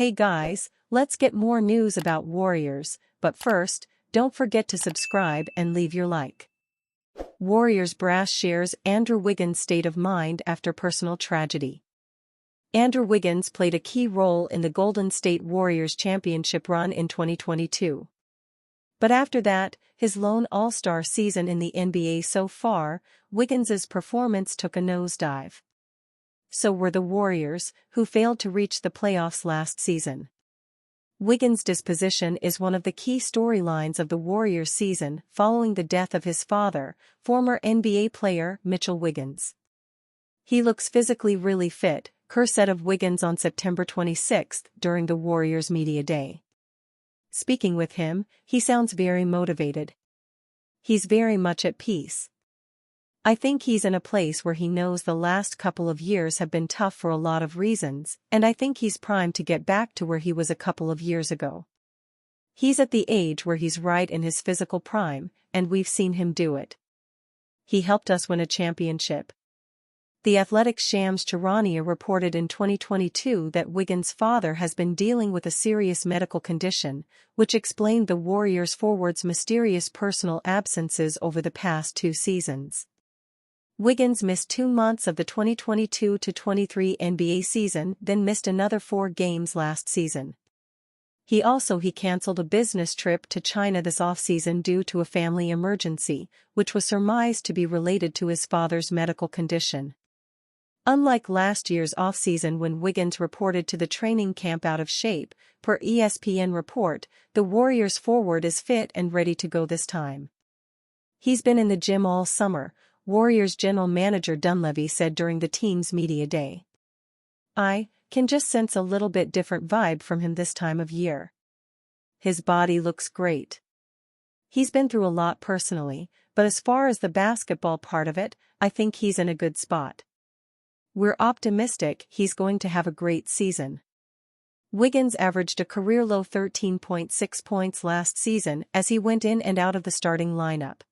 Hey guys, let's get more news about Warriors, but first, don't forget to subscribe and leave your like. Warriors brass shares Andrew Wiggins' state of mind after personal tragedy. Andrew Wiggins played a key role in the Golden State Warriors championship run in 2022. But after that, his lone All-Star season in the NBA so far, Wiggins' performance took a nosedive. So were the Warriors, who failed to reach the playoffs last season. Wiggins' disposition is one of the key storylines of the Warriors season following the death of his father, former NBA player Mitchell Wiggins. He looks physically really fit, Kerr said of Wiggins on September 26 during the Warriors media day. Speaking with him, he sounds very motivated. He's very much at peace. I think he's in a place where he knows the last couple of years have been tough for a lot of reasons, and I think he's primed to get back to where he was a couple of years ago. He's at the age where he's right in his physical prime, and we've seen him do it. He helped us win a championship. The Athletic's Shams Charania reported in 2022 that Wiggins' father has been dealing with a serious medical condition, which explained the Warriors forward's mysterious personal absences over the past 2 seasons. Wiggins missed 2 months of the 2022-23 NBA season, then missed another 4 games last season. He canceled a business trip to China this offseason due to a family emergency, which was surmised to be related to his father's medical condition. Unlike last year's offseason when Wiggins reported to the training camp out of shape, per ESPN report, the Warriors forward is fit and ready to go this time. He's been in the gym all summer, Warriors general manager Dunleavy said during the team's media day. I can just sense a little bit different vibe from him this time of year. His body looks great. He's been through a lot personally, but as far as the basketball part of it, I think he's in a good spot. We're optimistic he's going to have a great season. Wiggins averaged a career-low 13.6 points last season as he went in and out of the starting lineup.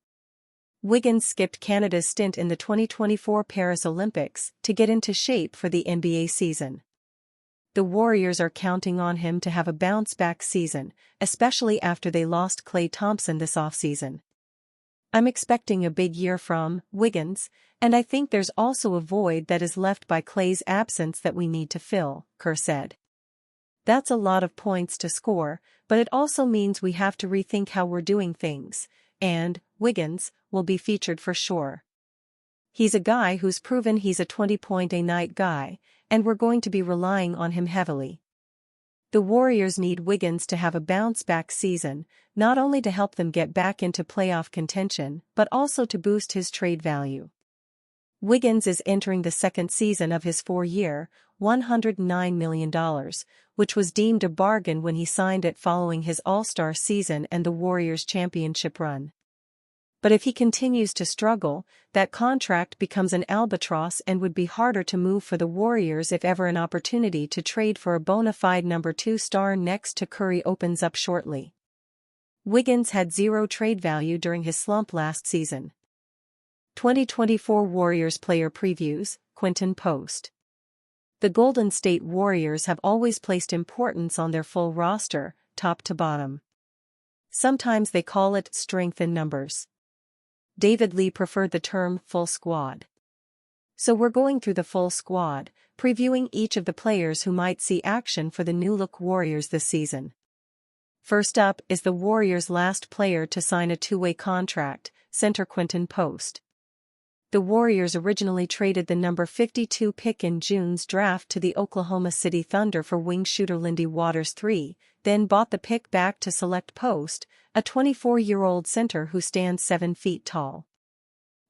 Wiggins skipped Canada's stint in the 2024 Paris Olympics to get into shape for the NBA season. The Warriors are counting on him to have a bounce-back season, especially after they lost Klay Thompson this offseason. I'm expecting a big year from Wiggins, and I think there's also a void that is left by Klay's absence that we need to fill, Kerr said. That's a lot of points to score, but it also means we have to rethink how we're doing things, and Wiggins will be featured for sure. He's a guy who's proven he's a 20-point-a-night guy, and we're going to be relying on him heavily. The Warriors need Wiggins to have a bounce-back season, not only to help them get back into playoff contention, but also to boost his trade value. Wiggins is entering the second season of his 4-year, $109 million, which was deemed a bargain when he signed it following his All-Star season and the Warriors' championship run. But if he continues to struggle, that contract becomes an albatross and would be harder to move for the Warriors if ever an opportunity to trade for a bona fide number 2 star next to Curry opens up shortly. Wiggins had 0 trade value during his slump last season. 2024 Warriors player previews, Quinton Post. The Golden State Warriors have always placed importance on their full roster, top to bottom. Sometimes they call it strength in numbers. David Lee preferred the term full squad. So we're going through the full squad, previewing each of the players who might see action for the new-look Warriors this season. First up is the Warriors' last player to sign a 2-way contract, center Quinton Post. The Warriors originally traded the number 52 pick in June's draft to the Oklahoma City Thunder for wing shooter Lindy Waters III, then bought the pick back to select Post, a 24-year-old center who stands 7 feet tall.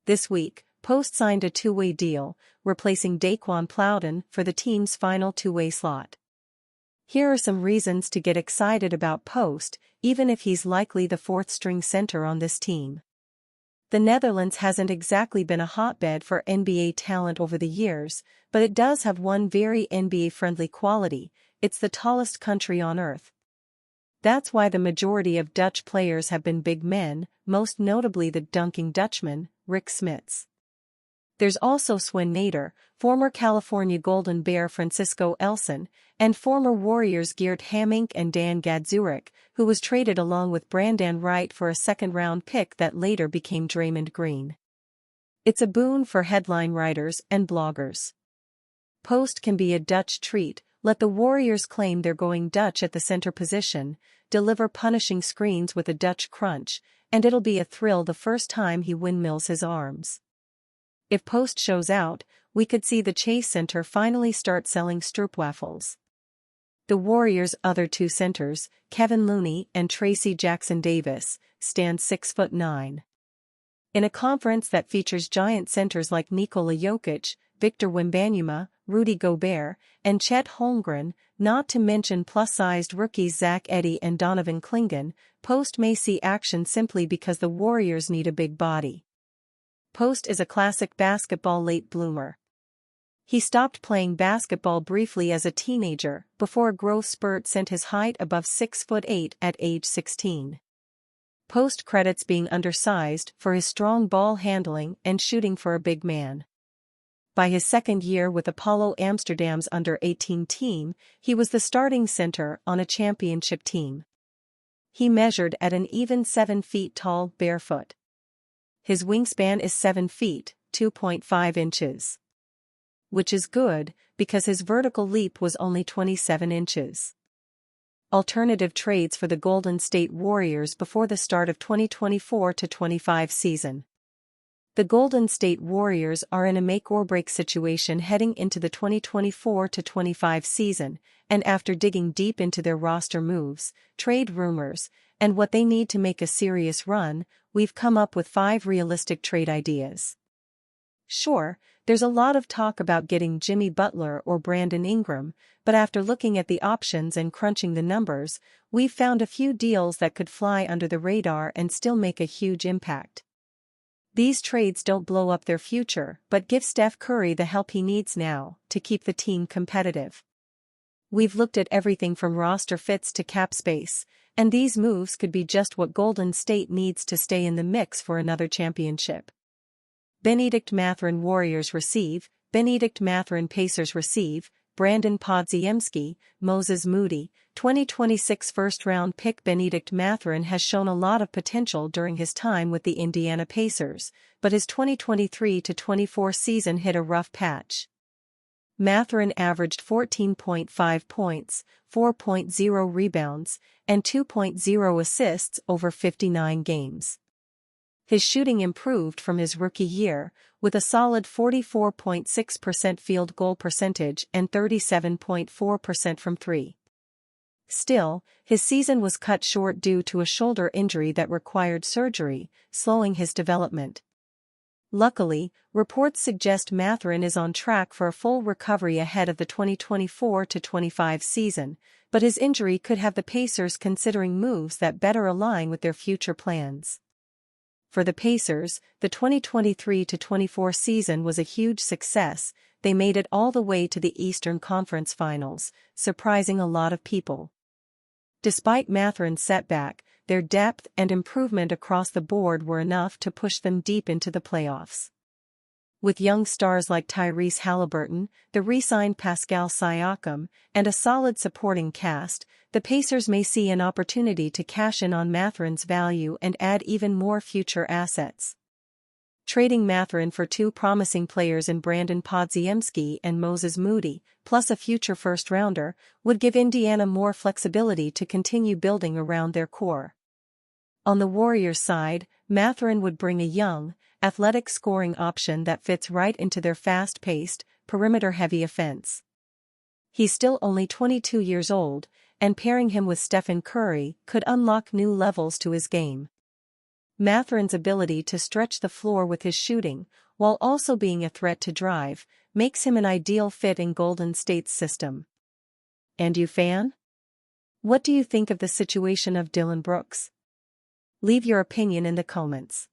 This week, Post signed a 2-way deal, replacing Daquan Plowden for the team's final 2-way slot. Here are some reasons to get excited about Post, even if he's likely the 4th-string center on this team. The Netherlands hasn't exactly been a hotbed for NBA talent over the years, but it does have one very NBA-friendly quality: it's the tallest country on earth. That's why the majority of Dutch players have been big men, most notably the dunking Dutchman, Rick Smits. There's also Swin Nader, former California Golden Bear Francisco Elson, and former Warriors Geert Hamink and Dan Gadzuric, who was traded along with Brandon Wright for a second-round pick that later became Draymond Green. It's a boon for headline writers and bloggers. Post can be a Dutch treat. Let the Warriors claim they're going Dutch at the center position, deliver punishing screens with a Dutch crunch, and it'll be a thrill the first time he windmills his arms. If Post shows out, we could see the Chase Center finally start selling stroopwafels. The Warriors' other two centers, Kevin Looney and Tracy Jackson-Davis, stand 6'9". In a conference that features giant centers like Nikola Jokic, Victor Wembanyama, Rudy Gobert, and Chet Holmgren, not to mention plus-sized rookies Zach Edey and Donovan Clingan, Post may see action simply because the Warriors need a big body. Post is a classic basketball late bloomer. He stopped playing basketball briefly as a teenager before a growth spurt sent his height above 6'8" at age 16. Post credits being undersized for his strong ball handling and shooting for a big man. By his second year with Apollo Amsterdam's under-18 team, he was the starting center on a championship team. He measured at an even 7 feet tall barefoot. His wingspan is 7 feet, 2.5 inches. Which is good, because his vertical leap was only 27 inches. Alternative trades for the Golden State Warriors before the start of 2024-25 season. The Golden State Warriors are in a make-or-break situation heading into the 2024-25 season, and after digging deep into their roster moves, trade rumors, and what they need to make a serious run, we've come up with 5 realistic trade ideas. Sure, there's a lot of talk about getting Jimmy Butler or Brandon Ingram, but after looking at the options and crunching the numbers, we've found a few deals that could fly under the radar and still make a huge impact. These trades don't blow up their future but give Steph Curry the help he needs now to keep the team competitive. We've looked at everything from roster fits to cap space, and these moves could be just what Golden State needs to stay in the mix for another championship. Benedict Mathurin Warriors receive, Benedict Mathurin Pacers receive, Brandon Podziemski, Moses Moody, 2026 first-round pick. Benedict Mathurin has shown a lot of potential during his time with the Indiana Pacers, but his 2023-24 season hit a rough patch. Mathurin averaged 14.5 points, 4.0 rebounds, and 2.0 assists over 59 games. His shooting improved from his rookie year, with a solid 44.6% field goal percentage and 37.4% from three. Still, his season was cut short due to a shoulder injury that required surgery, slowing his development. Luckily, reports suggest Mathurin is on track for a full recovery ahead of the 2024-25 season, but his injury could have the Pacers considering moves that better align with their future plans. For the Pacers, the 2023-24 season was a huge success. They made it all the way to the Eastern Conference Finals, surprising a lot of people. Despite Mathurin's setback, their depth and improvement across the board were enough to push them deep into the playoffs. With young stars like Tyrese Halliburton, the re-signed Pascal Siakam, and a solid supporting cast, the Pacers may see an opportunity to cash in on Mathurin's value and add even more future assets. Trading Mathurin for 2 promising players in Brandon Podziemski and Moses Moody, plus a future first-rounder, would give Indiana more flexibility to continue building around their core. On the Warriors' side, Mathurin would bring a young, athletic scoring option that fits right into their fast-paced, perimeter-heavy offense. He's still only 22 years old, and pairing him with Stephen Curry could unlock new levels to his game. Mathurin's ability to stretch the floor with his shooting, while also being a threat to drive, makes him an ideal fit in Golden State's system. And you fan? What do you think of the situation of Dillon Brooks? Leave your opinion in the comments.